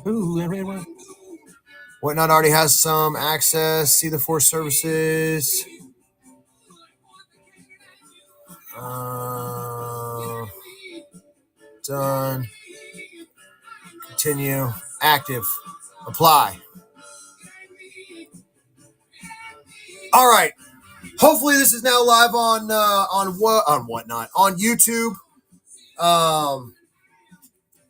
Ooh, Whatnot already has some access. See the four services. Done. Continue. Active. Apply. All right. Hopefully this is now live on Whatnot on YouTube.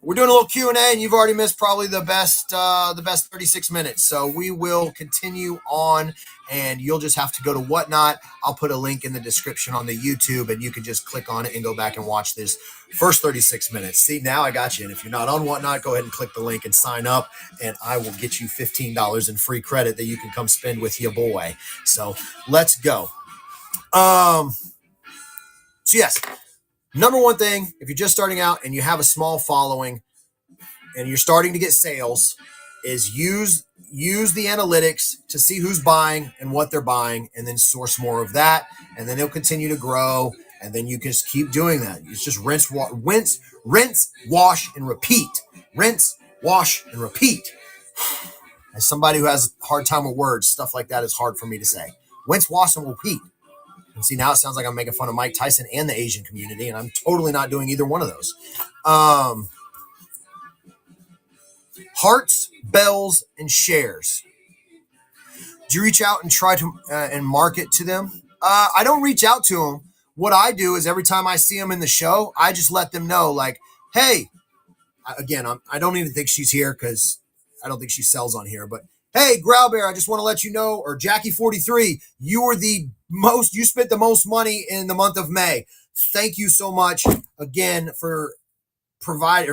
We're doing a little Q&A, and you've already missed probably the best 36 minutes. So we will continue on, and you'll just have to go to Whatnot. I'll put a link in the description on the YouTube, and you can just click on it and go back and watch this first 36 minutes. See, now I got you. And if you're not on Whatnot, go ahead and click the link and sign up, and I will get you $15 in free credit that you can come spend with your boy. So let's go. So yes. Number one thing, if you're just starting out and you have a small following and you're starting to get sales, is use the analytics to see who's buying and what they're buying, and then source more of that, and then it'll continue to grow, and then you can just keep doing that. It's just rinse, wash, and repeat. Rinse, wash, and repeat. As somebody who has a hard time with words, stuff like that is hard for me to say. Rinse, wash, and repeat. And see, now it sounds like I'm making fun of Mike Tyson and the Asian community, and I'm totally not doing either one of those. Hearts, bells, and shares. Do you reach out and try to and market to them? I don't reach out to them. What I do is every time I see them in the show, I just let them know, like, hey, again, I don't even think she's here because I don't think she sells on here, but hey, Growlbear, I just want to let you know, or Jackie43, you spent the most money in the month of May. Thank you so much again for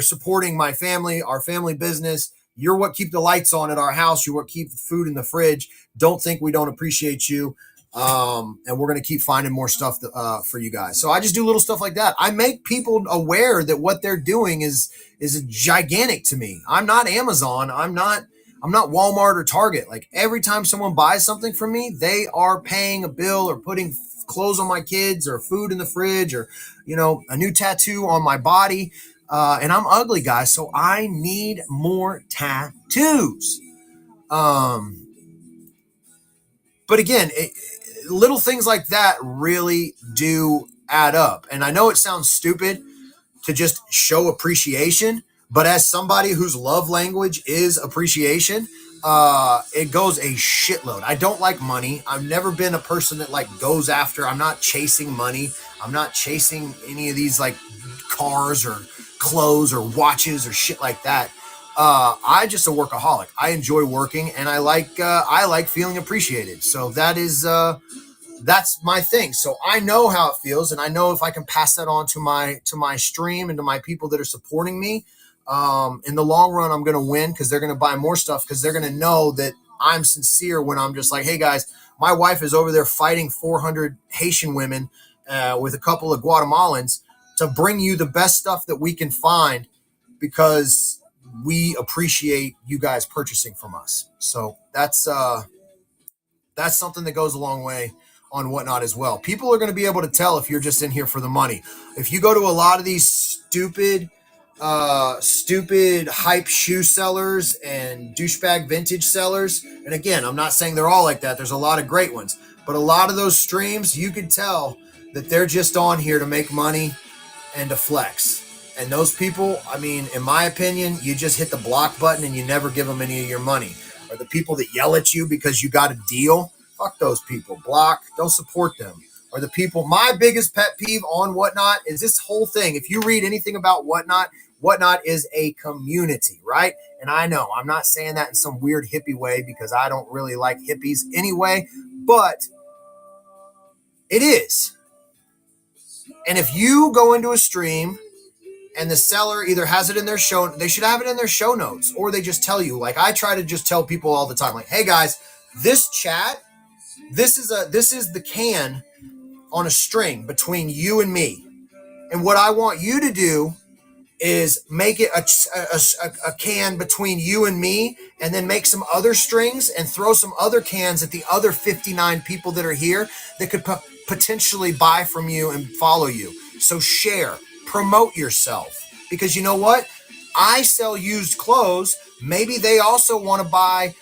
supporting my family, our family business. You're what keep the lights on at our house. You're what keep the food in the fridge. Don't think we don't appreciate you. And we're going to keep finding more stuff for you guys. So I just do little stuff like that. I make people aware that what they're doing is gigantic to me. I'm not Amazon. I'm not Walmart or Target. Like, every time someone buys something from me, they are paying a bill or putting clothes on my kids or food in the fridge or, a new tattoo on my body. And I'm ugly, guys, so I need more tattoos. But again, little things like that really do add up. And I know it sounds stupid to just show appreciation, but as somebody whose love language is appreciation, it goes a shitload. I don't like money. I've never been a person that goes after. I'm not chasing money. I'm not chasing any of these cars or clothes or watches or shit like that. I just a workaholic. I enjoy working, and I like feeling appreciated. So that's my thing. So I know how it feels, and I know if I can pass that on to my stream and to my people that are supporting me, in the long run, I'm going to win, because they're going to buy more stuff, because they're going to know that I'm sincere when I'm just like, hey guys, my wife is over there fighting 400 Haitian women with a couple of Guatemalans to bring you the best stuff that we can find, because we appreciate you guys purchasing from us. So that's something that goes a long way on Whatnot as well. People are going to be able to tell if you're just in here for the money. If you go to a lot of these stupid hype shoe sellers and douchebag vintage sellers, and again, I'm not saying they're all like that. There's a lot of great ones, but a lot of those streams, you can tell that they're just on here to make money and to flex. And those people, I mean, in my opinion, you just hit the block button and you never give them any of your money. Or the people that yell at you because you got a deal, fuck those people. Block, don't support them. Or the people, my biggest pet peeve on Whatnot is this whole thing. If you read anything about Whatnot is a community, right? And I know I'm not saying that in some weird hippie way, because I don't really like hippies anyway, but it is. And if you go into a stream and the seller either has it in their show, they should have it in their show notes, or they just tell you. I try to just tell people all the time, hey guys, this chat, this is the can on a string between you and me. And what I want you to do is make it a can between you and me, and then make some other strings and throw some other cans at the other 59 people that are here that could potentially buy from you and follow you. So share, promote yourself, because you know what? I sell used clothes, Maybe they also want to buy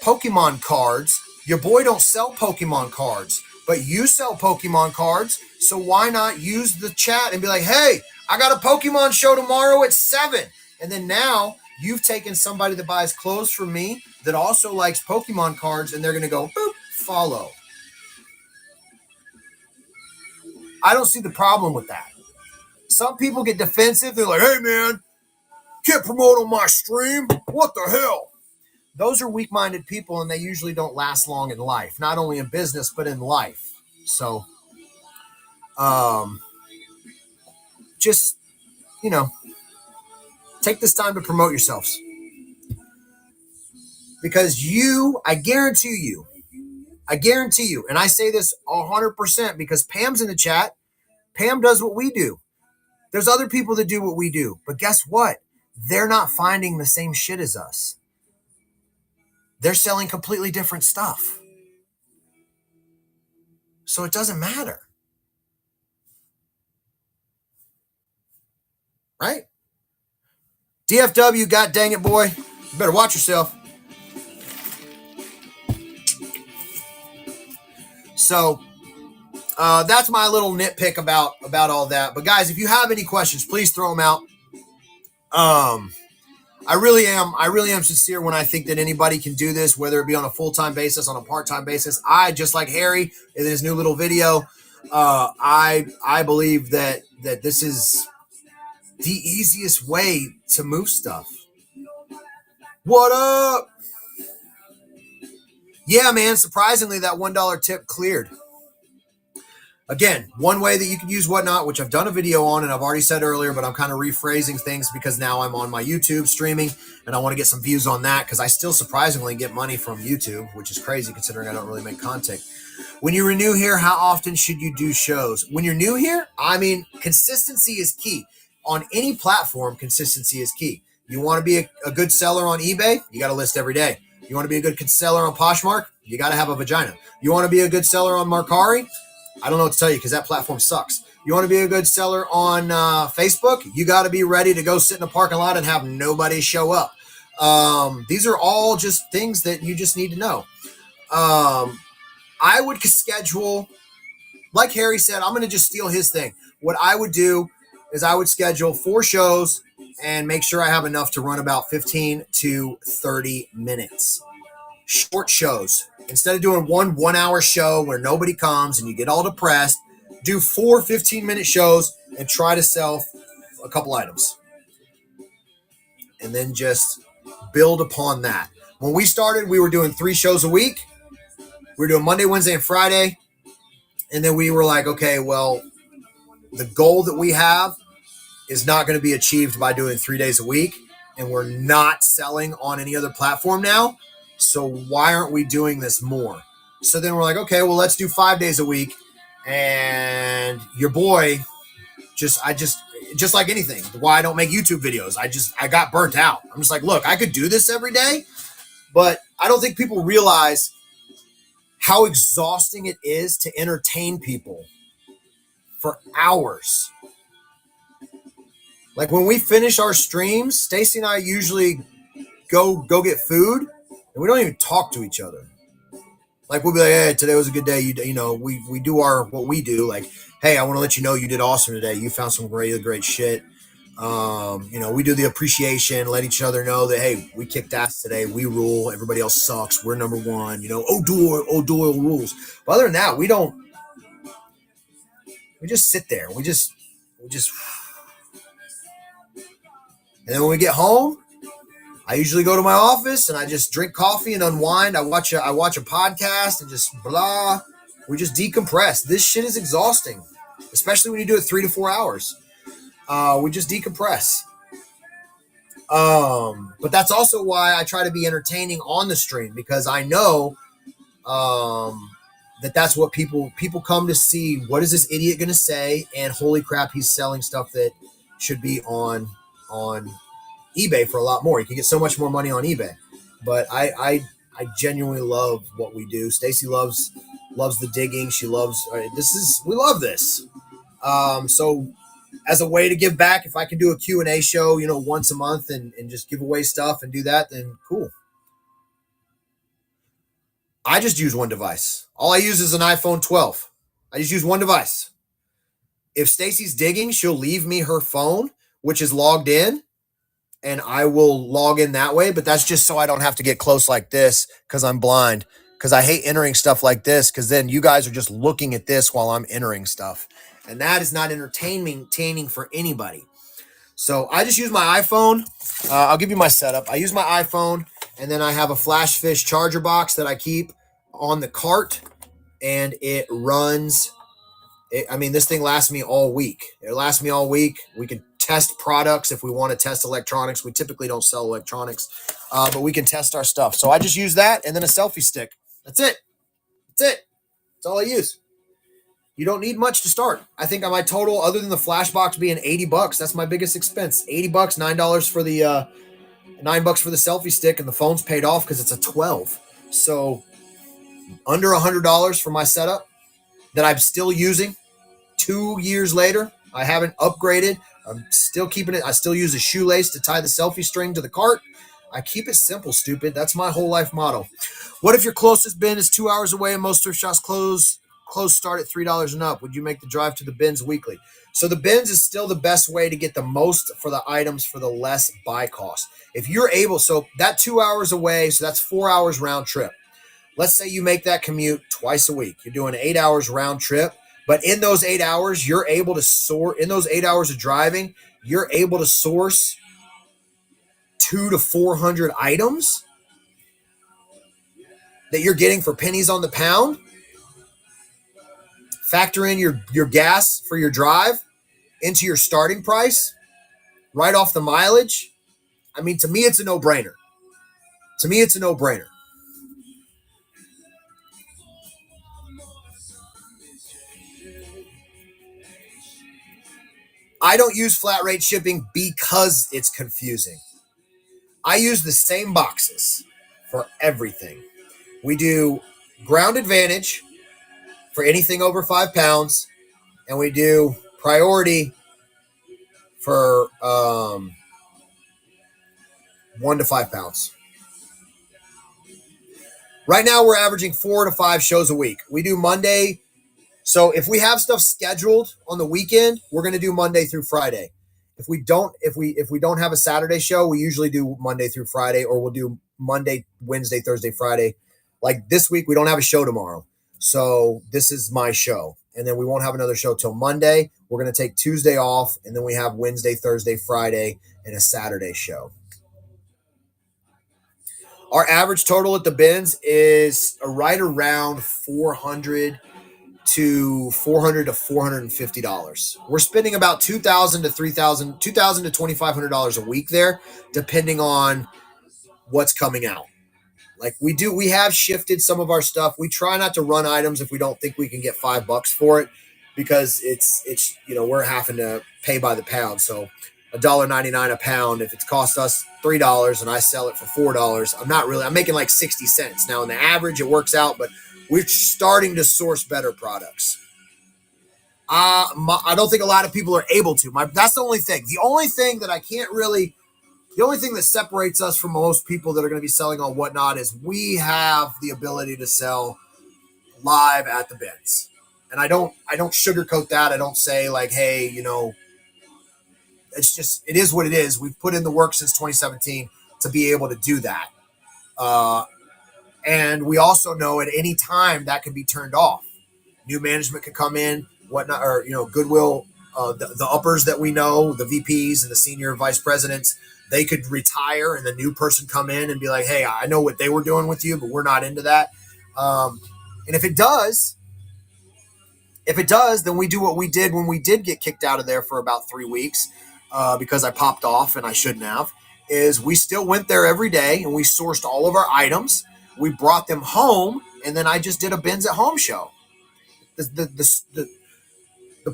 Pokemon cards. Your boy don't sell Pokemon cards, but you sell Pokemon cards. So why not use the chat and be like, hey, I got a Pokemon show tomorrow at 7. And then now you've taken somebody that buys clothes from me that also likes Pokemon cards, and they're going to go, boop, follow. I don't see the problem with that. Some people get defensive. They're like, hey, man, can't promote on my stream. What the hell? Those are weak-minded people, and they usually don't last long in life, not only in business, but in life. So, just, take this time to promote yourselves. Because I guarantee you, and I say this 100% because Pam's in the chat. Pam does what we do. There's other people that do what we do. But guess what? They're not finding the same shit as us. They're selling completely different stuff. So it doesn't matter. Right? DFW, god dang it, boy. You better watch yourself. So that's my little nitpick about all that. But guys, if you have any questions, please throw them out. I really am sincere when I think that anybody can do this, whether it be on a full-time basis, on a part-time basis. I, just like Harry in his new little video, I believe that this is the easiest way to move stuff. What up? Yeah, man, surprisingly, that $1 tip cleared. Again, one way that you can use Whatnot, which I've done a video on and I've already said earlier, but I'm kind of rephrasing things because now I'm on my YouTube streaming and I want to get some views on that because I still surprisingly get money from YouTube, which is crazy considering I don't really make content. When you renew here, how often should you do shows? When you're new here, consistency is key. On any platform, consistency is key. You want to be a good seller on eBay? You got to list every day. You want to be a good seller on Poshmark? You got to have a vagina. You want to be a good seller on Mercari? I don't know what to tell you because that platform sucks. You want to be a good seller on Facebook? You got to be ready to go sit in a parking lot and have nobody show up. These are all just things that you just need to know. I would schedule, like Harry said, I'm going to just steal his thing. What I would do is I would schedule 4 shows and make sure I have enough to run about 15 to 30 minutes. Short shows. Instead of doing one 1-hour show where nobody comes and you get all depressed, do 4 15-minute shows and try to sell a couple items. And then just build upon that. When we started, we were doing 3 shows a week. We were doing Monday, Wednesday, and Friday. And then we were like, okay, well, the goal that we have is not going to be achieved by doing 3 days a week. And we're not selling on any other platform now. So why aren't we doing this more? So then we're like, okay, well, let's do 5 days a week. And your boy, just like anything, why I don't make YouTube videos. I got burnt out. I'm just like, look, I could do this every day, but I don't think people realize how exhausting it is to entertain people for hours. Like when we finish our streams, Stacy and I usually go get food. And we don't even talk to each other. Like we'll be like, hey, today was a good day. We do what we do. Like, hey, I want to let you know you did awesome today. You found some great shit. We do the appreciation, let each other know that, hey, we kicked ass today. We rule. Everybody else sucks. We're number one. Doyle rules. But other than that, we just sit there. We just, and then when we get home, I usually go to my office and I just drink coffee and unwind. I watch a podcast and just blah. We just decompress. This shit is exhausting, especially when you do it 3 to 4 hours. We just decompress. But that's also why I try to be entertaining on the stream because I know that's what people come to see. What is this idiot going to say? And holy crap, he's selling stuff that should be on eBay for a lot more. You can get so much more money on eBay. But I genuinely love what we do. Stacy loves the digging. She loves we love this. So as a way to give back. If I can do a Q&A show, once a month and just give away stuff and do that, then cool. I just use one device. All I use is an iPhone 12. I just use one device. If Stacy's digging, she'll leave me her phone, which is logged in, and I will log in that way. But that's just so I don't have to get close like this because I'm blind. Because I hate entering stuff like this because then you guys are just looking at this while I'm entering stuff. And that is not entertaining for anybody. So I just use my iPhone. I'll give you my setup. I use my iPhone, and then I have a Flashfish charger box that I keep on the cart, and it runs. This thing lasts me all week. It lasts me all week. We can test products if we want to test electronics. We typically don't sell electronics, but we can test our stuff. So I just use that and then a selfie stick. That's it. That's all I use. You don't need much to start. I think my total, other than the flash box being $80, that's my biggest expense. $80, $9 for the $9 for the selfie stick, and the phone's paid off because it's a 12. So under $100 for my setup that I'm still using 2 years later. I haven't upgraded. I'm still keeping it. I still use a shoelace to tie the selfie string to the cart. I keep it simple, stupid. That's my whole life motto. What if your closest bin is 2 hours away and most thrift shops close start at $3 and up? Would you make the drive to the bins weekly? So the bins is still the best way to get the most for the items for the less buy cost. If you're able, so that 2 hours away, so that's 4 hours round trip. Let's say you make that commute twice a week. You're doing 8 hours round trip, but in those 8 hours, you're able to sort, in those 8 hours of driving, you're able to source 200 to 400 items that you're getting for pennies on the pound. Factor in your gas for your drive into your starting price, right off the mileage. To me, it's a no-brainer. I don't use flat rate shipping because it's confusing. I use the same boxes for everything. We do Ground Advantage for anything over 5 pounds, and we do Priority for 1 to 5 pounds. Right now, we're averaging 4 to 5 shows a week. We do Monday. So if we have stuff scheduled on the weekend, we're going to do Monday through Friday. If we don't have a Saturday show, we usually do Monday through Friday, or we'll do Monday, Wednesday, Thursday, Friday. Like this week, we don't have a show tomorrow. So this is my show. And then we won't have another show till Monday. We're going to take Tuesday off, and then we have Wednesday, Thursday, Friday, and a Saturday show. Our average total at the bins is right around $400 to $450. We're spending about $2,000 to $3,000, $2,000 to $2,500 a week there, depending on what's coming out. Like we have shifted some of our stuff. We try not to run items if we don't think we can get $5 for it, because it's we're having to pay by the pound. So $1.99 a pound. If it's cost us $3 and I sell it for $4, I'm making like 60 cents. Now in the average, it works out, but we're starting to source better products. I don't think a lot of people are able to. That's the only thing. The only thing that separates us from most people that are going to be selling on Whatnot is we have the ability to sell live at the bins. And I don't sugarcoat that. I don't say like, hey, it is what it is. We've put in the work since 2017 to be able to do that. And we also know at any time that can be turned off. New management can come in, Whatnot, or Goodwill, the uppers that we know, the VPs and the senior vice presidents, they could retire and the new person come in and be like, hey, I know what they were doing with you, but we're not into that. And if it does, then we do what we did when we did get kicked out of there for about 3 weeks, because I popped off and I shouldn't have, is we still went there every day and we sourced all of our items. We brought them home, and then I just did a bins at home show. The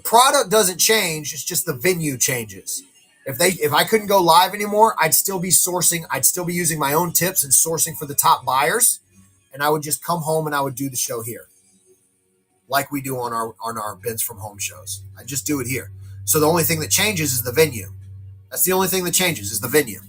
product doesn't change. It's just the venue changes. If I couldn't go live anymore, I'd still be sourcing. I'd still be using my own tips and sourcing for the top buyers, and I would just come home and I would do the show here, like we do on our bins from home shows. I just do it here. So the only thing that changes is the venue. That's the only thing that changes is the venue.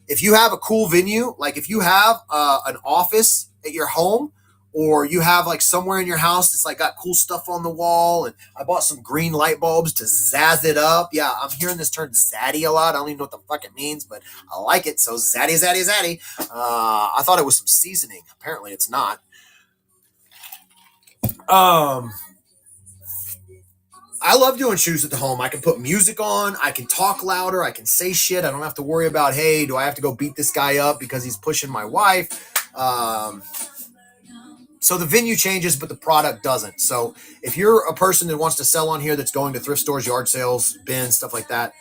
If you have a cool venue, like if you have an office at your home, or you have like somewhere in your house that's like got cool stuff on the wall, and I bought some green light bulbs to zazz it up. Yeah, I'm hearing this term zaddy a lot. I don't even know what the fuck it means, but I like it. So zaddy, zaddy, zaddy. I thought it was some seasoning. Apparently it's not. I love doing shoes at the home. I can put music on. I can talk louder. I can say shit. I don't have to worry about, hey, do I have to go beat this guy up because he's pushing my wife? So the venue changes, but the product doesn't. So if you're a person that wants to sell on here that's going to thrift stores, yard sales, bins, stuff like that,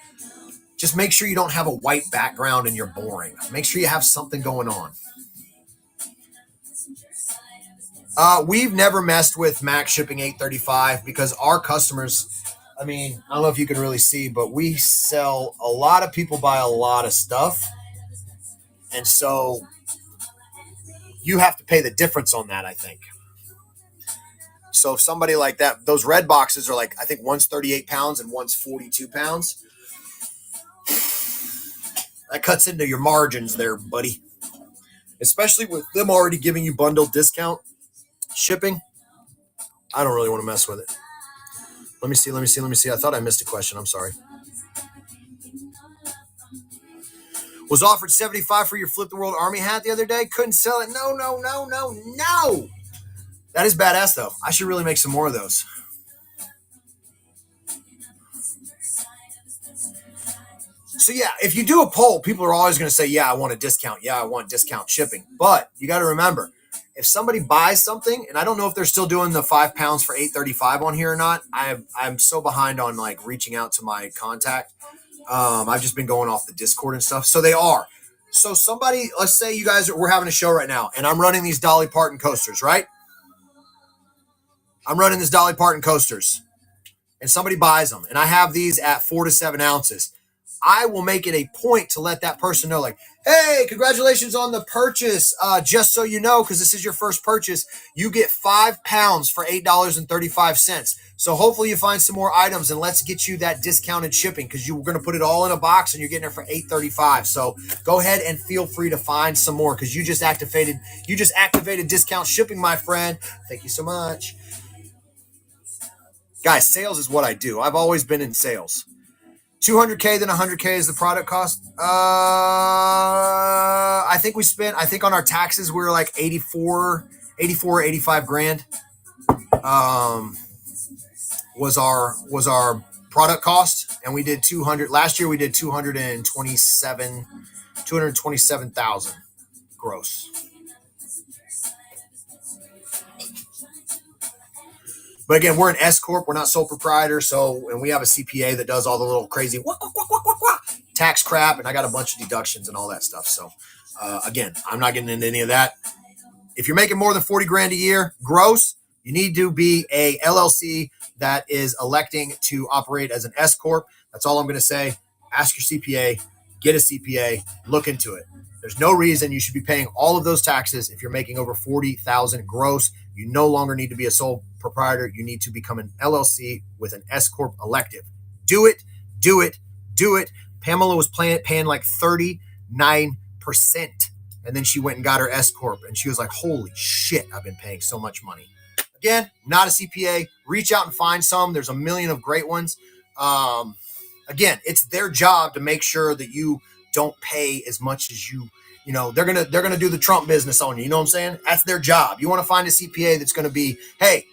just make sure you don't have a white background and you're boring. Make sure you have something going on. We've never messed with Max Shipping 835 because our customers, I mean, I don't know if you can really see, but we sell, a lot of people buy a lot of stuff. And so you have to pay the difference on that, I think. So if somebody like that, those red boxes are like, I think one's 38 pounds and one's 42 pounds. That cuts into your margins there, buddy. Especially with them already giving you bundled discount shipping. I don't really want to mess with it. Let me see. I thought I missed a question. I'm sorry. Was offered $75 for your Flip the World Army hat the other day. Couldn't sell it. No. That is badass, though. I should really make some more of those. So, yeah, if you do a poll, people are always going to say, yeah, I want a discount. Yeah, I want discount shipping. But you got to remember, if somebody buys something, and I don't know if they're still doing the 5 pounds for $8.35 on here or not. I'm so behind on like reaching out to my contact. I've just been going off the Discord and stuff. So they are. So somebody, let's say you guys, we're having a show right now, and I'm running these Dolly Parton coasters, right? I'm running these Dolly Parton coasters, and somebody buys them, and I have these at 4 to 7 ounces. I will make it a point to let that person know, like, hey, congratulations on the purchase. Just so you know, because this is your first purchase, you get 5 pounds for $8.35. So hopefully you find some more items, and let's get you that discounted shipping, because you were going to put it all in a box and you're getting it for $8.35. So go ahead and feel free to find some more, because you just activated discount shipping, my friend. Thank you so much. Guys, sales is what I do. I've always been in sales. 200K, then 100K is the product cost. I think on our taxes, we were like 84, 85 grand. Was our product cost. And we did 200, last year we did 227,000 gross. But again, we're an S Corp. We're not sole proprietor. So, and we have a CPA that does all the little crazy tax crap. And I got a bunch of deductions and all that stuff. So, again, I'm not getting into any of that. If you're making more than 40 grand a year gross, you need to be a LLC that is electing to operate as an S Corp. That's all I'm going to say. Ask your CPA, get a CPA, look into it. There's no reason you should be paying all of those taxes if you're making over 40,000 gross. You no longer need to be a sole proprietor. You need to become an LLC with an S Corp elective. Do it. Pamela was paying like 39%. And then she went and got her S Corp. And she was like, holy shit, I've been paying so much money. Again, not a CPA. Reach out and find some. There's a million of great ones. Again, it's their job to make sure that you don't pay as much as you know, they're gonna do the Trump business on you. You know what I'm saying? That's their job. You want to find a CPA that's going to be, hey,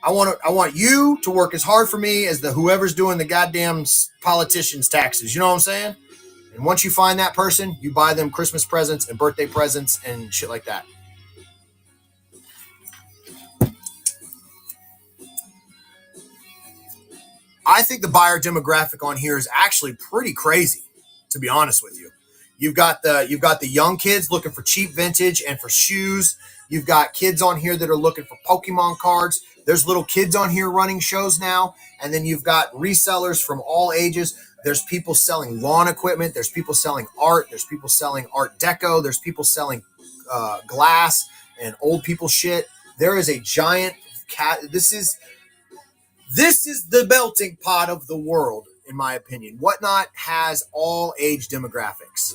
I want you to work as hard for me as the whoever's doing the goddamn politicians' taxes. You know what I'm saying? And once you find that person, you buy them Christmas presents and birthday presents and shit like that. I think the buyer demographic on here is actually pretty crazy, to be honest with you. You've got the young kids looking for cheap vintage and for shoes. You've got kids on here that are looking for Pokemon cards. There's little kids on here running shows now. And then you've got resellers from all ages. There's people selling lawn equipment. There's people selling art. There's people selling Art Deco. There's people selling glass and old people shit. There is a giant cat. This is the melting pot of the world, in my opinion. Whatnot has all age demographics.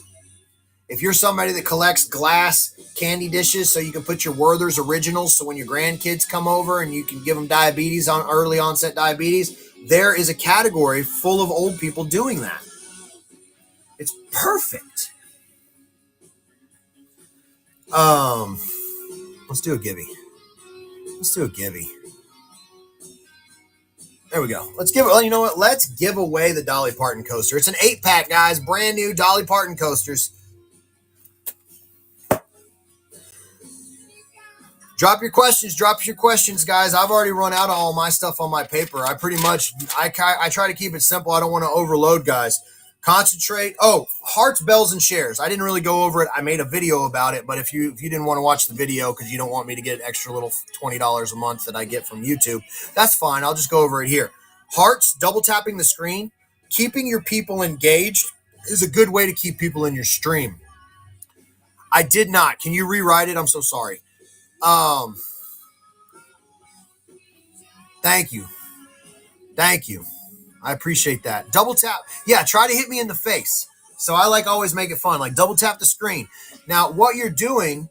If you're somebody that collects glass candy dishes so you can put your Werther's Originals, so when your grandkids come over and you can give them diabetes, on early onset diabetes, there is a category full of old people doing that. It's perfect. Let's do a Gibby. Let's do a Gibby. There we go. Let's give it. Well, you know what? Let's give away the Dolly Parton coaster. It's an 8-pack, guys. Brand new Dolly Parton coasters. Drop your questions, guys. I've already run out of all my stuff on my paper. I try to keep it simple. I don't want to overload, guys. Concentrate. Oh, hearts, bells, and shares. I didn't really go over it. I made a video about it, but if you didn't want to watch the video because you don't want me to get extra little $20 a month that I get from YouTube, that's fine. I'll just go over it here. Hearts, double tapping the screen, keeping your people engaged is a good way to keep people in your stream. I did not. Can you rewrite it? I'm so sorry. Thank you. I appreciate that. Double tap. Yeah, try to hit me in the face. So I always make it fun. Like double tap the screen. Now, what you're doing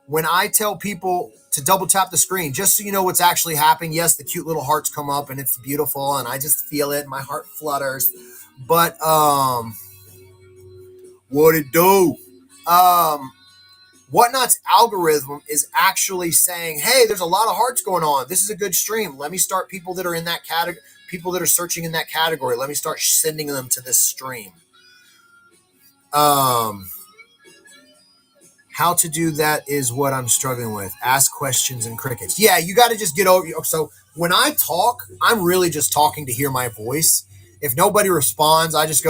when I tell people to double tap the screen, just so you know what's actually happening. Yes, the cute little hearts come up and it's beautiful and I just feel it. My heart flutters. But what it do? Whatnot's algorithm is actually saying, hey, there's a lot of hearts going on. This is a good stream. Let me start people that are in that category, people that are searching in that category. Let me start sending them to this stream. How to do that is what I'm struggling with. Ask questions and crickets. Yeah, you got to just get over. So when I talk, I'm really just talking to hear my voice. If nobody responds, I'll just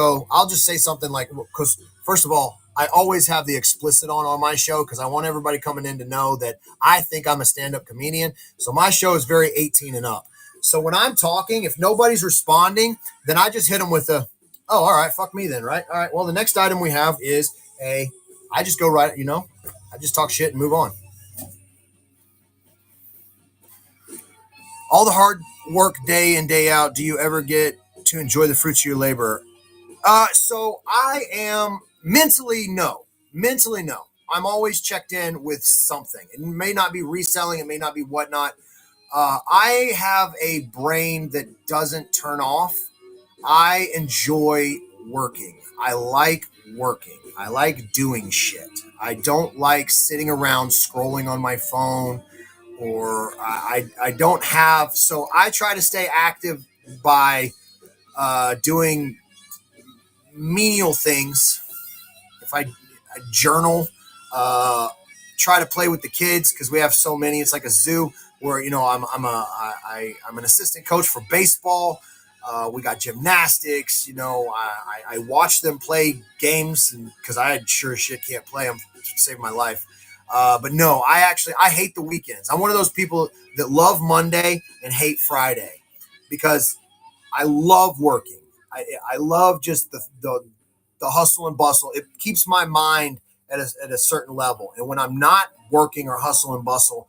say something like, because first of all, I always have the explicit on my show because I want everybody coming in to know that I think I'm a stand-up comedian. So my show is very 18 and up. So when I'm talking, if nobody's responding, then I just hit them with oh, all right, fuck me then, right? All right, well, the next item we have is I just go right, I just talk shit and move on. All the hard work day in, day out, do you ever get to enjoy the fruits of your labor? So I am mentally no. I'm always checked in with something. It may not be reselling. It may not be whatnot. I have a brain that doesn't turn off. I enjoy working. I like working. I like doing shit. I don't like sitting around scrolling on my phone or I don't have. So I try to stay active by doing menial things. If I journal, try to play with the kids because we have so many. It's like a zoo where I'm an assistant coach for baseball. We got gymnastics. I watch them play games because I sure as shit can't play them to save my life. But no, I hate the weekends. I'm one of those people that love Monday and hate Friday because I love working. I love just the hustle and bustle. It keeps my mind at a certain level. And when I'm not working or hustle and bustle,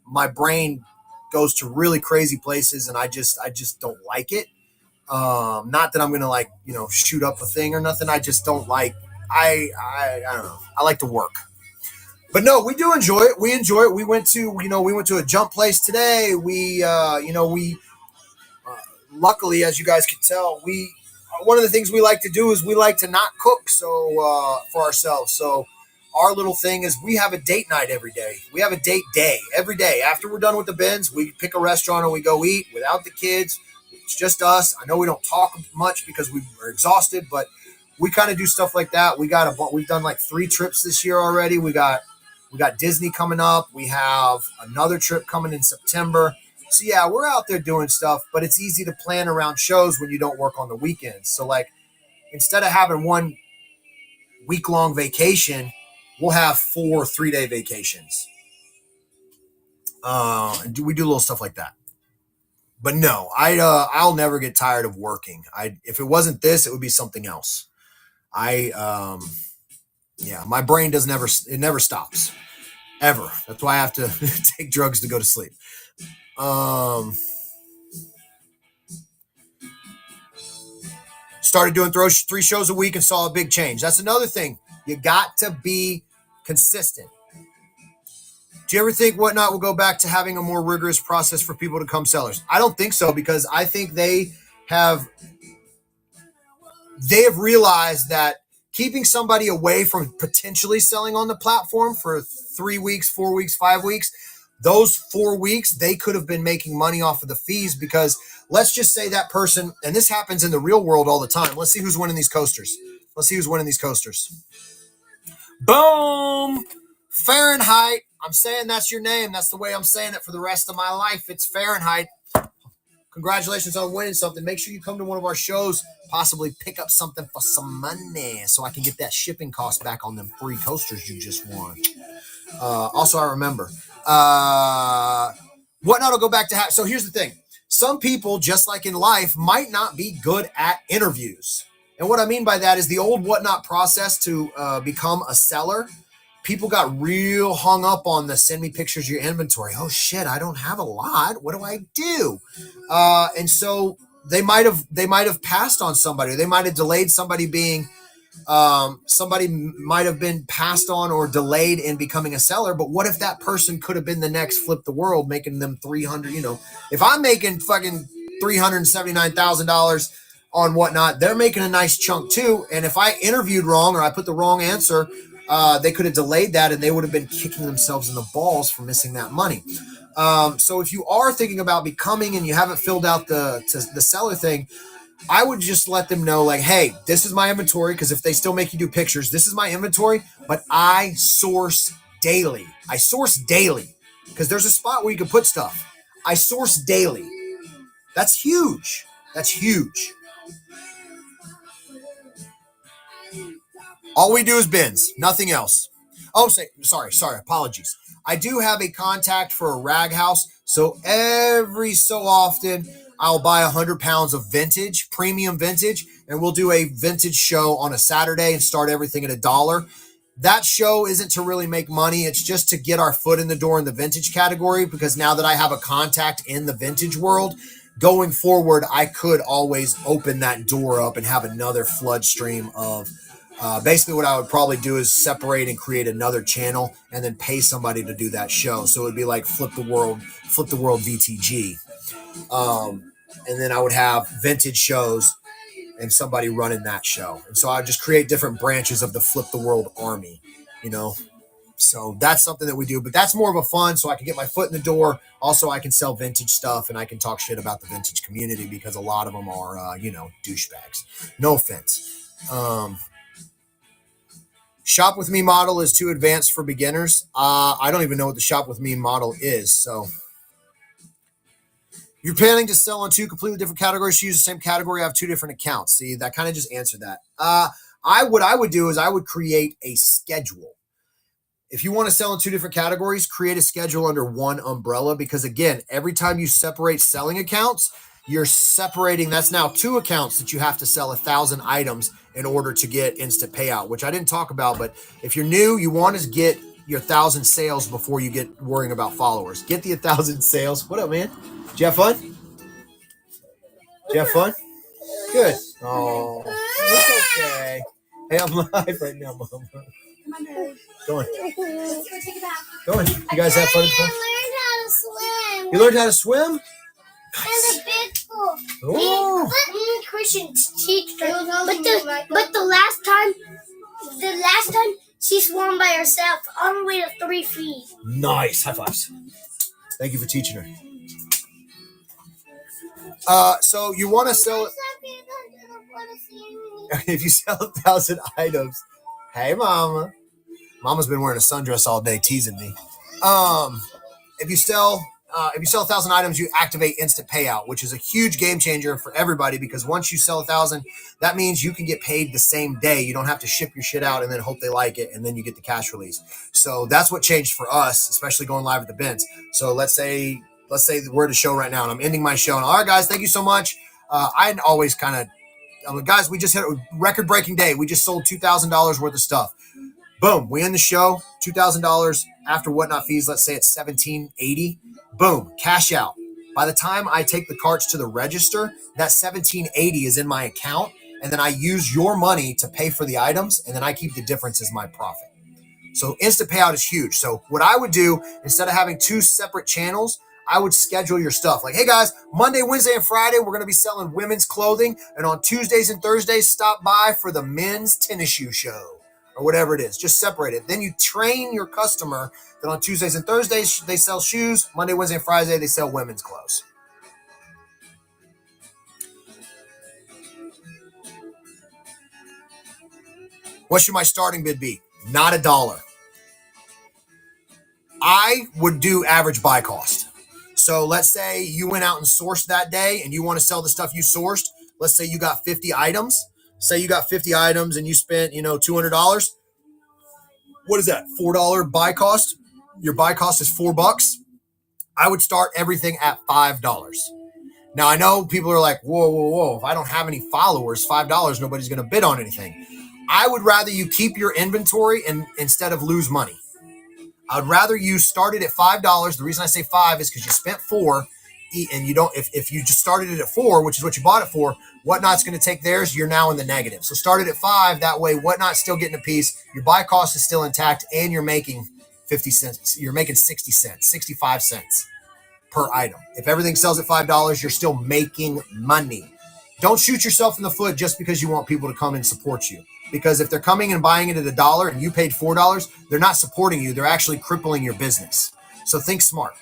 my brain goes to really crazy places and I just don't like it. Not that I'm going to shoot up a thing or nothing. I just don't like, I don't know. I like to work. But no, we do enjoy it. We enjoy it. We went to a jump place today. Luckily, as you guys can tell, one of the things we like to do is we like to not cook for ourselves. So our little thing is we have a date night every day. We have a date day every day. After we're done with the bins, we pick a restaurant and we go eat without the kids. It's just us. I know we don't talk much because we're exhausted, but we kind of do stuff like that. We've done like 3 trips this year already. We got Disney coming up. We have another trip coming in September. So yeah, we're out there doing stuff, but it's easy to plan around shows when you don't work on the weekends. So like instead of having 1 week-long vacation, we'll have 4 3-day vacations. And we do little stuff like that. But no, I'll never get tired of working. If it wasn't this, it would be something else. My brain never stops. Ever. That's why I have to take drugs to go to sleep. Started doing 3 shows a week and saw a big change. That's another thing. You got to be consistent. Do you ever think Whatnot will go back to having a more rigorous process for people to become sellers? I don't think so, because I think they have realized that keeping somebody away from potentially selling on the platform for 3 weeks, 4 weeks, 5 weeks, those 4 weeks, they could have been making money off of the fees, because let's just say that person, and this happens in the real world all the time. Let's see who's winning these coasters. Boom! Fahrenheit. I'm saying that's your name. That's the way I'm saying it for the rest of my life. It's Fahrenheit. Congratulations on winning something. Make sure you come to one of our shows, possibly pick up something for some money so I can get that shipping cost back on them free coasters you just won. Also, I remember. Whatnot will go back to so here's the thing. Some people, just like in life, might not be good at interviews. And what I mean by that is the old Whatnot process to become a seller. People got real hung up on the send me pictures of your inventory. Oh shit, I don't have a lot. What do I do? And so they might have passed on somebody. They might have delayed somebody being somebody might have been passed on or delayed in becoming a seller. But what if that person could have been the next Flip the World, making them 300? If I'm making fucking $379,000 on Whatnot, they're making a nice chunk too. And if I interviewed wrong or I put the wrong answer, they could have delayed that, and they would have been kicking themselves in the balls for missing that money. So if you are thinking about becoming and you haven't filled out the seller thing, I would just let them know, like, hey, this is my inventory, because if they still make you do pictures, this is my inventory, but I source daily. Because there's a spot where you can put stuff. I source daily. That's huge. All we do is bins, nothing else. Oh, sorry, apologies. I do have a contact for a rag house, so every so often I'll buy 100 pounds of vintage, premium vintage, and we'll do a vintage show on a Saturday and start everything at $1. That show isn't to really make money. It's just to get our foot in the door in the vintage category, because now that I have a contact in the vintage world, going forward, I could always open that door up and have another flood stream of basically what I would probably do is separate and create another channel and then pay somebody to do that show. So it would be like Flip the World VTG. And then I would have vintage shows and somebody running that show. And so I would just create different branches of the Flip the World army, So that's something that we do, but that's more of a fun, so I can get my foot in the door. Also, I can sell vintage stuff, and I can talk shit about the vintage community, because a lot of them are, douchebags. No offense. Shop with me model is too advanced for beginners. I don't even know what the shop with me model is. So you're planning to sell on 2 completely different categories. You use the same category. I have 2 different accounts. See, that kind of just answered that. What I would do is I would create a schedule. If you want to sell in 2 different categories, create a schedule under one umbrella, because again, every time you separate selling accounts, you're separating, that's now 2 accounts that you have to sell 1,000 items in order to get instant payout, which I didn't talk about. But if you're new, you want to get your 1,000 sales before you get worrying about followers. Get the 1,000 sales. What up, man? Did you have fun? Good. Oh, it's okay. Hey, I'm live right now, Mama. Go on. You guys have fun? You learned how to swim? Nice. In the big pool. Oh. Me and Christian teach her. But the last time she swam by herself all the way to 3 feet. Nice. High fives. Thank you for teaching her. So you want to sell it. If you sell 1,000 items, hey, Mama. Mama's been wearing a sundress all day, teasing me. If you sell 1,000 items, you activate instant payout, which is a huge game changer for everybody, because once you sell 1,000, that means you can get paid the same day. You don't have to ship your shit out and then hope they like it, and then you get the cash release. So that's what changed for us, especially going live at the bins. So let's say we're at a show right now, and I'm ending my show. And all right, guys, thank you so much. I always guys, we just had a record-breaking day. We just sold $2,000 worth of stuff. Boom, we end the show, $2,000 after Whatnot fees. Let's say it's $1,780. Boom, cash out. By the time I take the carts to the register, that $1,780 is in my account, and then I use your money to pay for the items, and then I keep the difference as my profit. So instant payout is huge. So what I would do, instead of having two separate channels, I would schedule your stuff. Like, hey guys, Monday, Wednesday, and Friday, we're going to be selling women's clothing. And on Tuesdays and Thursdays, stop by for the men's tennis shoe show or whatever it is. Just separate it. Then you train your customer that on Tuesdays and Thursdays, they sell shoes. Monday, Wednesday, and Friday, they sell women's clothes. What should my starting bid be? Not $1. I would do average buy cost. So let's say you went out and sourced that day and you want to sell the stuff you sourced. Let's say you got 50 items. Say you got 50 items and you spent, $200. What is that? $4 buy cost. Your buy cost is $4. I would start everything at $5. Now I know people are like, whoa. If I don't have any followers, $5, nobody's going to bid on anything. I would rather you keep your inventory and instead of lose money. I'd rather you start it at $5. The reason I say 5 is because you spent 4, and you don't. If you just started it at 4, which is what you bought it for, Whatnot's going to take theirs. You're now in the negative. So start it at 5. That way, Whatnot's still getting a piece. Your buy cost is still intact, and you're making 50 cents. You're making 60 cents, 65 cents per item. If everything sells at $5, you're still making money. Don't shoot yourself in the foot just because you want people to come and support you. Because if they're coming and buying it at $1 and you paid $4, they're not supporting you. They're actually crippling your business. So think smart.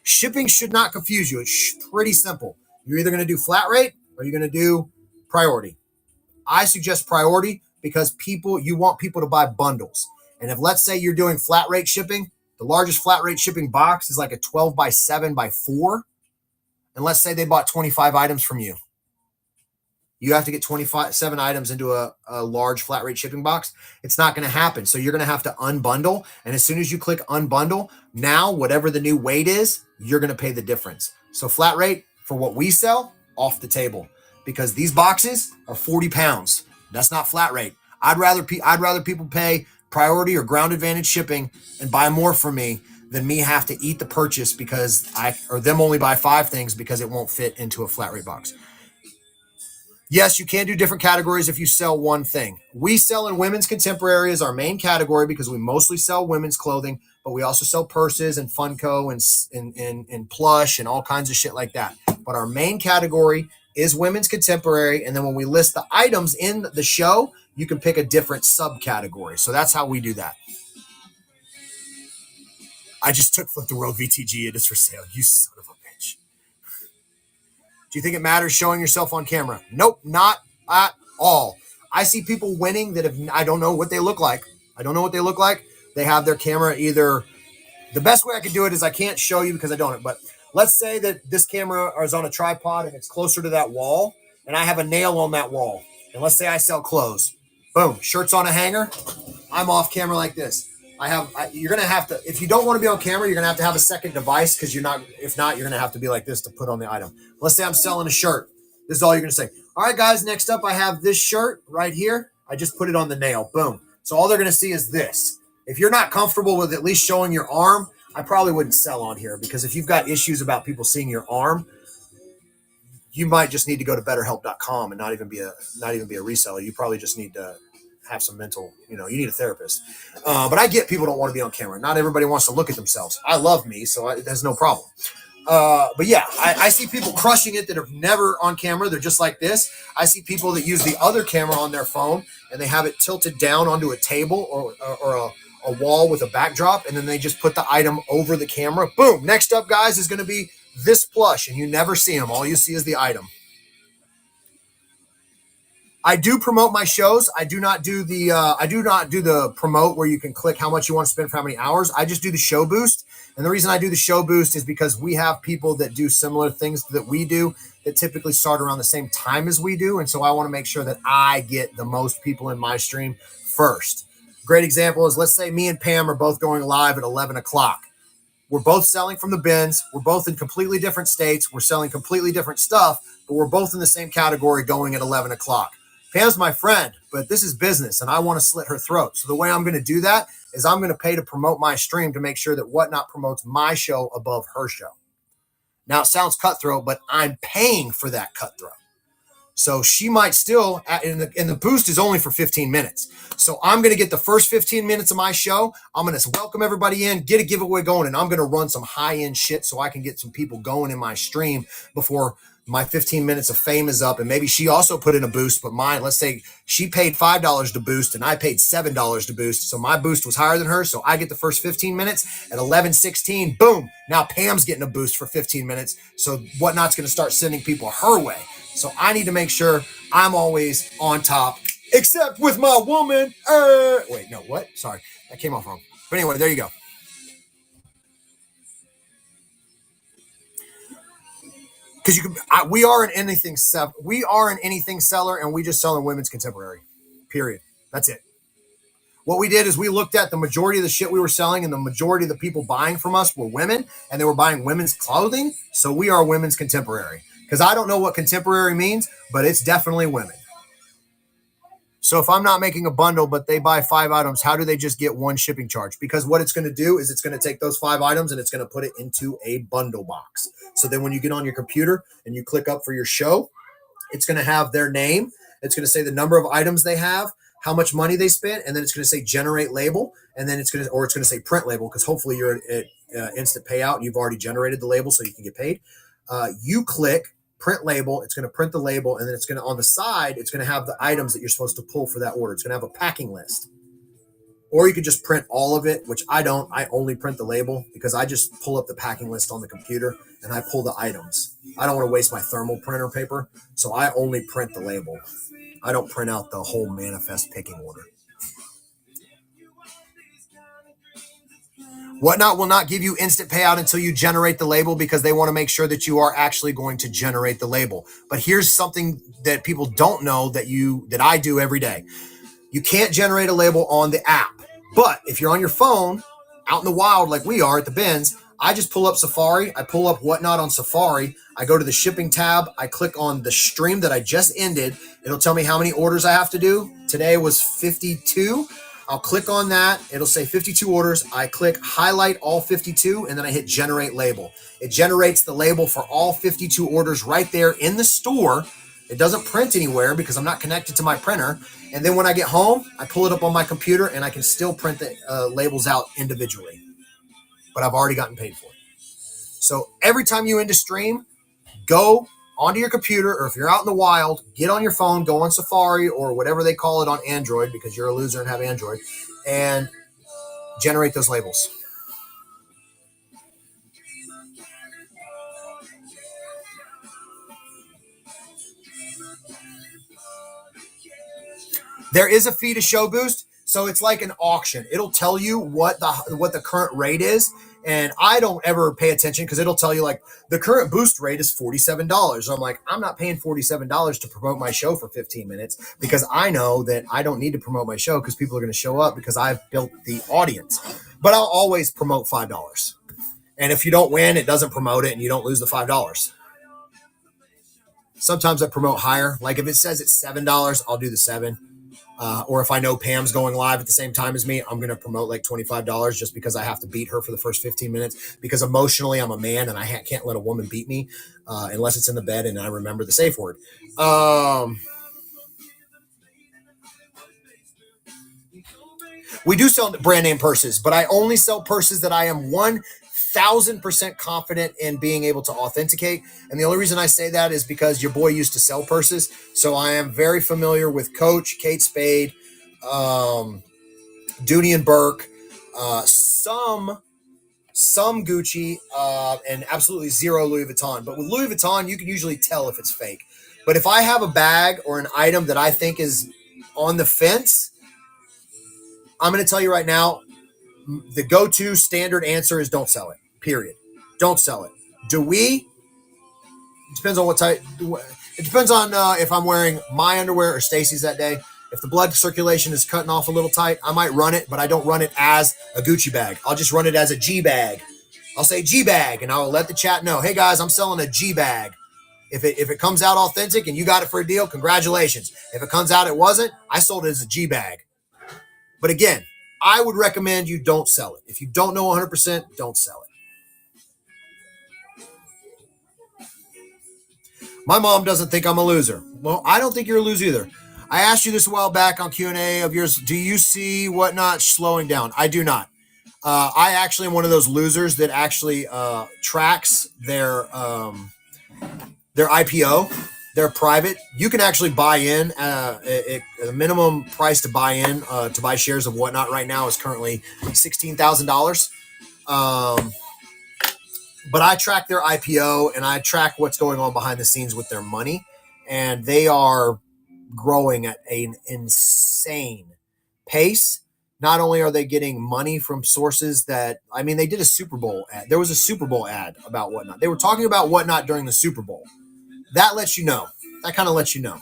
Shipping should not confuse you. It's pretty simple. You're either going to do flat rate or you're going to do priority. I suggest priority because you want people to buy bundles. And if let's say you're doing flat rate shipping, the largest flat rate shipping box is like a 12 by 7 by 4. And let's say they bought 25 items from you. You have to get 7 items into a large flat rate shipping box. It's not going to happen. So you're going to have to unbundle. And as soon as you click unbundle, now whatever the new weight is, you're going to pay the difference. So flat rate for what we sell, off the table. Because these boxes are 40 pounds. That's not flat rate. I'd rather people pay priority or ground advantage shipping and buy more from me than me have to eat the purchase or them only buy 5 things because it won't fit into a flat rate box. Yes, you can do different categories if you sell one thing. We sell in women's contemporary as our main category because we mostly sell women's clothing, but we also sell purses and Funko and plush and all kinds of shit like that. But our main category is women's contemporary. And then when we list the items in the show, you can pick a different subcategory. So that's how we do that. I just took Flip the World VTG. It is for sale. You son of a bitch. Do you think it matters showing yourself on camera? Nope, not at all. I see people winning that I don't know what they look like. They have their camera either. The best way I can do it is I can't show you because I don't. But let's say that this camera is on a tripod and it's closer to that wall, and I have a nail on that wall. And let's say I sell clothes. Boom, shirts on a hanger. I'm off camera like this. You're going to have to, if you don't want to be on camera, you're going to have a second device because if not, you're going to have to be like this to put on the item. Let's say I'm selling a shirt. This is all you're going to say. All right, guys, next up, I have this shirt right here. I just put it on the nail. Boom. So all they're going to see is this. If you're not comfortable with at least showing your arm, I probably wouldn't sell on here because if you've got issues about people seeing your arm, you might just need to go to betterhelp.com and not even be a reseller. You probably just need to have some mental, you need a therapist. But I get people don't want to be on camera. Not everybody wants to look at themselves. I love me, so there's no problem. But yeah, I see people crushing it that are never on camera. They're just like this. I see people that use the other camera on their phone and they have it tilted down onto a table or a wall with a backdrop, and then they just put the item over the camera. Boom. Next up, guys, is going to be this plush, and you never see them. All you see is the item. I do promote my shows. I do not do the promote where you can click how much you want to spend for how many hours. I just do the show boost. And the reason I do the show boost is because we have people that do similar things that we do that typically start around the same time as we do. And so I want to make sure that I get the most people in my stream first. Great example is, let's say me and Pam are both going live at 11 o'clock. We're both selling from the bins. We're both in completely different states. We're selling completely different stuff, but we're both in the same category going at 11 o'clock. Pam's my friend, but this is business and I want to slit her throat. So the way I'm going to do that is I'm going to pay to promote my stream to make sure that Whatnot promotes my show above her show. Now it sounds cutthroat, but I'm paying for that cutthroat. So she might still, and the boost is only for 15 minutes. So I'm going to get the first 15 minutes of my show. I'm going to welcome everybody in, get a giveaway going, and I'm going to run some high-end shit so I can get some people going in my stream before my 15 minutes of fame is up. And maybe she also put in a boost, but mine, let's say she paid $5 to boost and I paid $7 to boost. So my boost was higher than hers. So I get the first 15 minutes at 11:16. Boom. Now Pam's getting a boost for 15 minutes. So Whatnot's going to start sending people her way. So I need to make sure I'm always on top, except with my woman. Wait, no, what? Sorry, that came off wrong. But anyway, there you go. Because we are an anything seller, and we just sell in women's contemporary. Period. That's it. What we did is we looked at the majority of the shit we were selling, and the majority of the people buying from us were women, and they were buying women's clothing. So we are women's contemporary. Because I don't know what contemporary means, but it's definitely women. So if I'm not making a bundle, but they buy 5 items, how do they just get one shipping charge? Because what it's going to do is it's going to take those 5 items and it's going to put it into a bundle box. So then when you get on your computer and you click up for your show, it's going to have their name. It's going to say the number of items they have, how much money they spent, and then it's going to say generate label, and then it's going to say print label, because hopefully you're at instant payout and you've already generated the label so you can get paid. You click print label, it's going to print the label, and then it's going to, on the side, it's going to have the items that you're supposed to pull for that order. It's going to have a packing list. Or you could just print all of it, which I don't. I only print the label because I just pull up the packing list on the computer and I pull the items. I don't want to waste my thermal printer paper, so I only print the label. I don't print out the whole manifest picking order. Whatnot will not give you instant payout until you generate the label, because they want to make sure that you are actually going to generate the label. But here's something that people don't know that I do every day. You can't generate a label on the app. But if you're on your phone, out in the wild like we are at the bins, I just pull up Safari. I pull up Whatnot on Safari. I go to the shipping tab. I click on the stream that I just ended. It'll tell me how many orders I have to do. Today was 52. I'll click on that. It'll say 52 orders. I click highlight all 52, and then I hit generate label. It generates the label for all 52 orders right there in the store. It doesn't print anywhere because I'm not connected to my printer. And then when I get home, I pull it up on my computer and I can still print the labels out individually. But I've already gotten paid for it. So every time you end a stream, go onto your computer, or if you're out in the wild, get on your phone, go on Safari or whatever they call it on Android, because you're a loser and have Android, and generate those labels. There is a fee to Show Boost, so it's like an auction. It'll tell you what the current rate is, and I don't ever pay attention because it'll tell you like the current boost rate is $47. So I'm like, I'm not paying $47 to promote my show for 15 minutes, because I know that I don't need to promote my show because people are going to show up because I've built the audience. But I'll always promote $5. And if you don't win, it doesn't promote it and you don't lose the $5. Sometimes I promote higher. Like if it says it's $7, I'll do the $7. Or if I know Pam's going live at the same time as me, I'm going to promote like $25 just because I have to beat her for the first 15 minutes. Because emotionally, I'm a man and I can't let a woman beat me unless it's in the bed and I remember the safe word. We do sell brand name purses, but I only sell purses that I am 1,000% confident in being able to authenticate. And the only reason I say that is because your boy used to sell purses. So I am very familiar with Coach, Kate Spade, Dooney and Burke, some Gucci, and absolutely zero Louis Vuitton. But with Louis Vuitton, you can usually tell if it's fake. But if I have a bag or an item that I think is on the fence, I'm going to tell you right now, the go-to standard answer is don't sell it, period. Don't sell it. Do we? It depends on what type. It depends on if I'm wearing my underwear or Stacy's that day. If the blood circulation is cutting off a little tight, I might run it, but I don't run it as a Gucci bag. I'll just run it as a G bag. I'll say G bag, and I'll let the chat know, hey guys, I'm selling a G bag. If it comes out authentic and you got it for a deal, congratulations. If it comes out it wasn't, I sold it as a G bag. But again, I would recommend you don't sell it. If you don't know 100%, don't sell it. My mom doesn't think I'm a loser. Well, I don't think you're a loser either. I asked you this a while back on Q&A of yours. Do you see Whatnot slowing down? I do not. I actually am one of those losers that actually tracks their IPO. They're private. You can actually buy in. The minimum price to buy in to buy shares of Whatnot right now is currently $16,000. But I track their IPO and I track what's going on behind the scenes with their money, and they are growing at an insane pace. Not only are they getting money from sources that, I mean, they did a Super Bowl ad. There was a Super Bowl ad about Whatnot. They were talking about Whatnot during the Super Bowl. That lets you know. That kind of lets you know.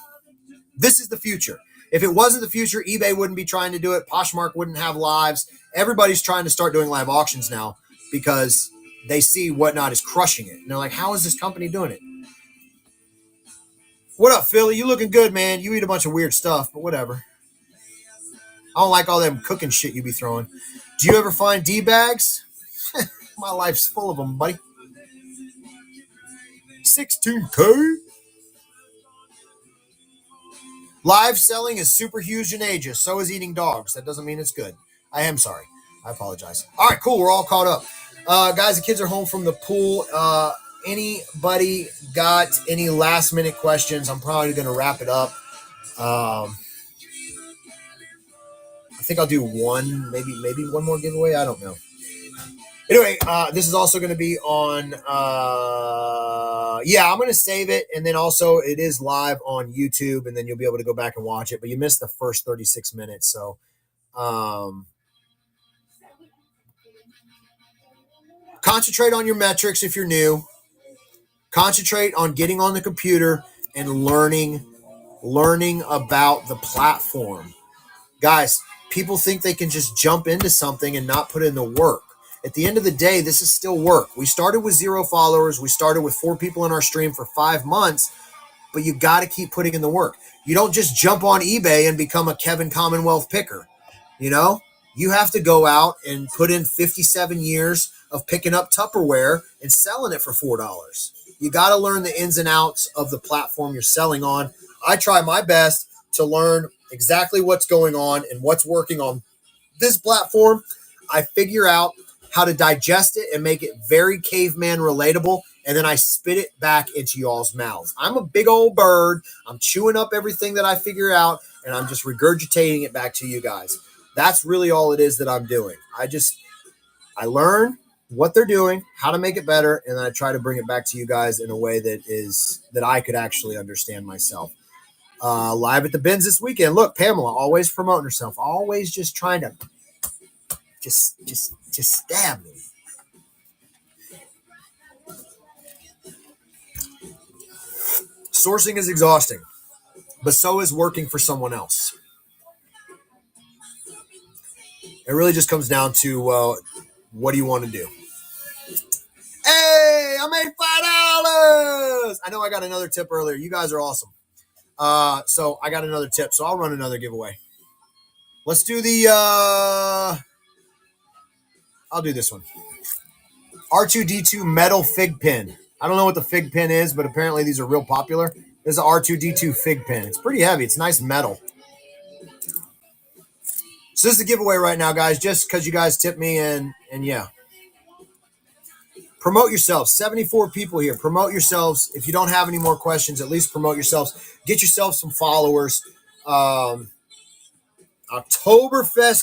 This is the future. If it wasn't the future, eBay wouldn't be trying to do it. Poshmark wouldn't have lives. Everybody's trying to start doing live auctions now because they see Whatnot is crushing it. And they're like, how is this company doing it? What up, Philly? You looking good, man. You eat a bunch of weird stuff, but whatever. I don't like all them cooking shit you be throwing. Do you ever find D-bags? My life's full of them, buddy. 16K? Live selling is super huge in Asia. So is eating dogs. That doesn't mean it's good. I am sorry. I apologize. All right, cool. We're all caught up. Guys, the kids are home from the pool. Anybody got any last minute questions? I'm probably going to wrap it up. I think I'll do one, maybe one more giveaway. I don't know. Anyway, this is also going to be on, I'm going to save it. And then also it is live on YouTube, and then you'll be able to go back and watch it, but you missed the first 36 minutes. So, concentrate on your metrics if you're new. Concentrate on getting on the computer and learning about the platform. Guys, people think they can just jump into something and not put in the work. At the end of the day, this is still work. We started with 0 followers. We started with 4 people in our stream for 5 months, but you got to keep putting in the work. You don't just jump on eBay and become a Kevin Commonwealth picker. You know, you have to go out and put in 57 years of picking up Tupperware and selling it for $4. You got to learn the ins and outs of the platform you're selling on. I try my best to learn exactly what's going on and what's working on this platform. I figure out how to digest it and make it very caveman relatable, and then I spit it back into y'all's mouths. I'm a big old bird. I'm chewing up everything that I figure out, and I'm just regurgitating it back to you guys. That's really all it is that I'm doing. I learn what they're doing, how to make it better, and then I try to bring it back to you guys in a way that I could actually understand myself. Live at the Bins this weekend. Look, Pamela, always promoting herself, always just trying to just stab me. Sourcing is exhausting, but so is working for someone else. It really just comes down to what do you want to do? Hey, I made $5. I know I got another tip earlier. You guys are awesome. So I got another tip. So I'll run another giveaway. Let's do the I'll do this one. R2D2 metal fig pin. I don't know what the fig pin is, but apparently these are real popular. This is an R2D2 fig pin. It's pretty heavy. It's nice metal. So this is a giveaway right now, guys, just because you guys tipped me, and yeah. Promote yourselves. 74 people here. Promote yourselves. If you don't have any more questions, at least promote yourselves. Get yourself some followers. Oktoberfest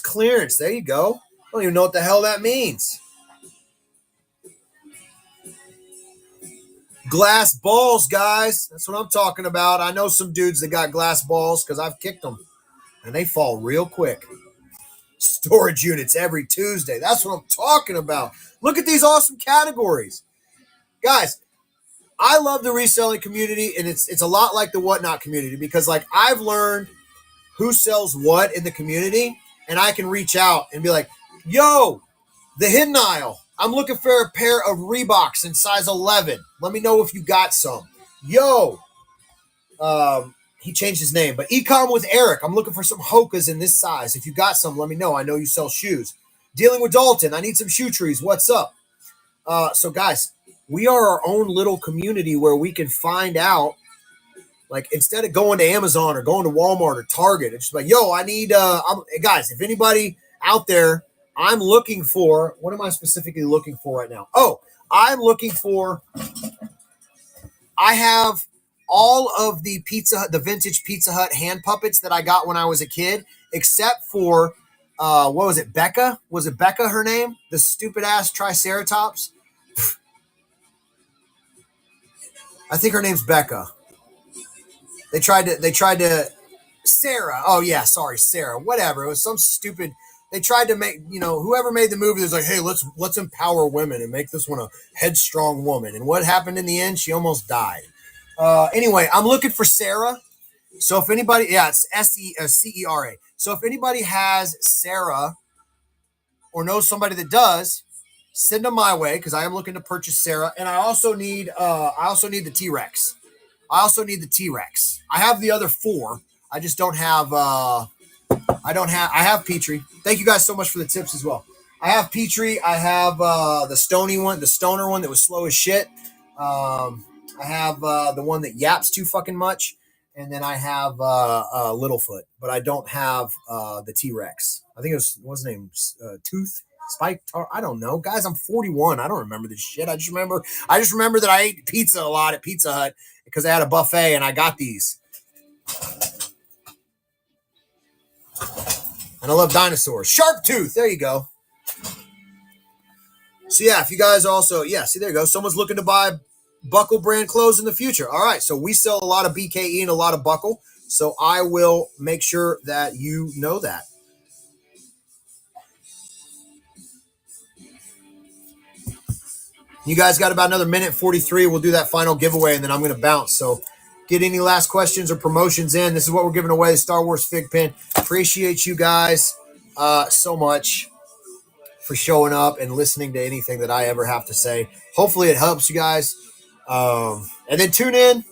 clearance. There you go. I don't even know what the hell that means. Glass balls, guys. That's what I'm talking about. I know some dudes that got glass balls because I've kicked them, and they fall real quick. Storage units every Tuesday. That's what I'm talking about. Look at these awesome categories. Guys, I love the reselling community, and it's a lot like the Whatnot community because, like, I've learned who sells what in the community, and I can reach out and be like, yo, the hidden aisle, I'm looking for a pair of Reeboks in size 11. Let me know if you got some. Yo, he changed his name, but Ecom with Eric, I'm looking for some Hokas in this size. If you got some, let me know. I know you sell shoes. Dealing with Dalton, I need some shoe trees. What's up? So guys, we are our own little community where we can find out Like instead of going to Amazon or going to Walmart or Target, it's just like, yo, I need guys, if anybody out there, I'm looking for, what am I specifically looking for right now? Oh, I'm looking for, I have all of the the vintage Pizza Hut hand puppets that I got when I was a kid, except for what was it, Becca? Was it Becca her name? The stupid ass Triceratops? I think her name's Becca. They tried to Sarah. Oh yeah, sorry, Sarah. Whatever. It was some stupid. They tried to make, whoever made the movie was like, hey, let's empower women and make this one a headstrong woman. And what happened in the end? She almost died. Anyway, I'm looking for Sarah. So if anybody, yeah, it's Cera. So if anybody has Sarah or knows somebody that does, send them my way because I am looking to purchase Sarah. And I also need the T-Rex. I have the other 4. I just don't have I have Petrie. Thank you guys so much for the tips as well. I have Petrie. I have the stoner one that was slow as shit. I have the one that yaps too fucking much. And then I have Littlefoot, but I don't have the T-Rex. I think what's his name? Tooth? Spike? I don't know. Guys, I'm 41. I don't remember this shit. I just remember that I ate pizza a lot at Pizza Hut because I had a buffet and I got these. And I love dinosaurs. Sharp Tooth. There you go. So yeah, if you guys also, see, there you go. Someone's looking to buy Buckle brand clothes in the future. All right. So we sell a lot of BKE and a lot of Buckle. So I will make sure that you know that. You guys got about another minute 43. We'll do that final giveaway and then I'm going to bounce. So get any last questions or promotions in. This is what we're giving away, the Star Wars Fig Pin. Appreciate you guys so much for showing up and listening to anything that I ever have to say. Hopefully it helps you guys. And then tune in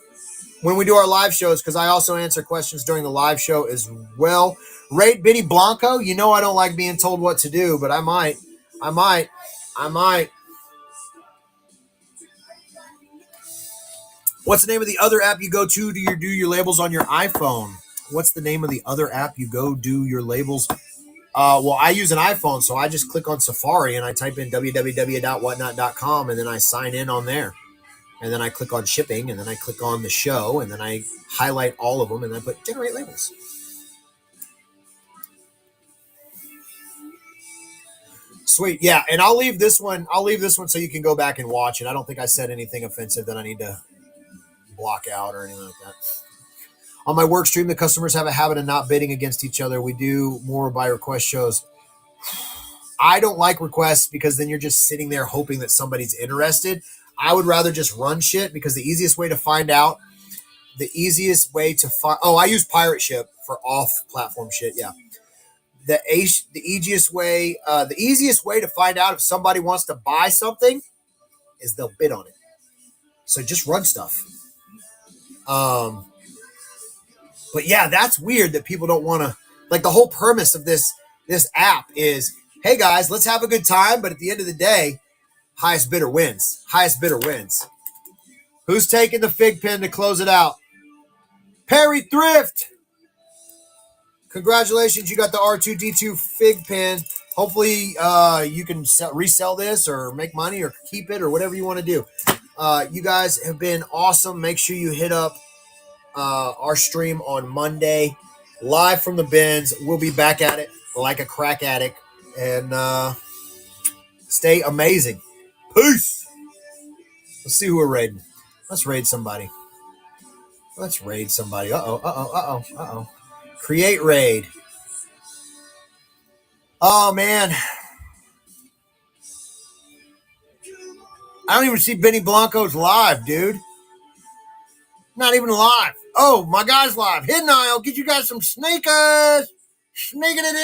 when we do our live shows because I also answer questions during the live show as well. Rate Benny Blanco. You know I don't like being told what to do, but I might. What's the name of the other app you go to do your labels on your iPhone? What's the name of the other app you go do your labels? Well, I use an iPhone, so I just click on Safari and I type in www.whatnot.com and then I sign in on there. And then I click on shipping and then I click on the show and then I highlight all of them and I put generate labels. Sweet. Yeah. And I'll leave this one so you can go back and watch it. I don't think I said anything offensive that I need to block out or anything like that. On my work stream, the customers have a habit of not bidding against each other. We do more by request shows. I don't like requests because then you're just sitting there hoping that somebody's interested. I would rather just run shit because the easiest way to find out, I use Pirate Ship for off-platform shit. Yeah. The easiest way to find out if somebody wants to buy something is they'll bid on it. So just run stuff. But yeah, that's weird that people don't want to, like the whole premise of this app is, hey guys, let's have a good time. But at the end of the day, highest bidder wins. Who's taking the Fig Pin to close it out? Perry Thrift. Congratulations. You got the R2D2 Fig Pin. Hopefully you can resell this or make money or keep it or whatever you want to do. You guys have been awesome. Make sure you hit up our stream on Monday, live from the bins. We'll be back at it like a crack addict, and stay amazing. Peace. Let's see who we're raiding. Let's raid somebody. Uh-oh. Create raid. Oh man, I don't even see Benny Blanco's live, dude. Not even live. Oh, my guy's live. Hidden Eye, I'll get you guys some sneakers. Sneaking it.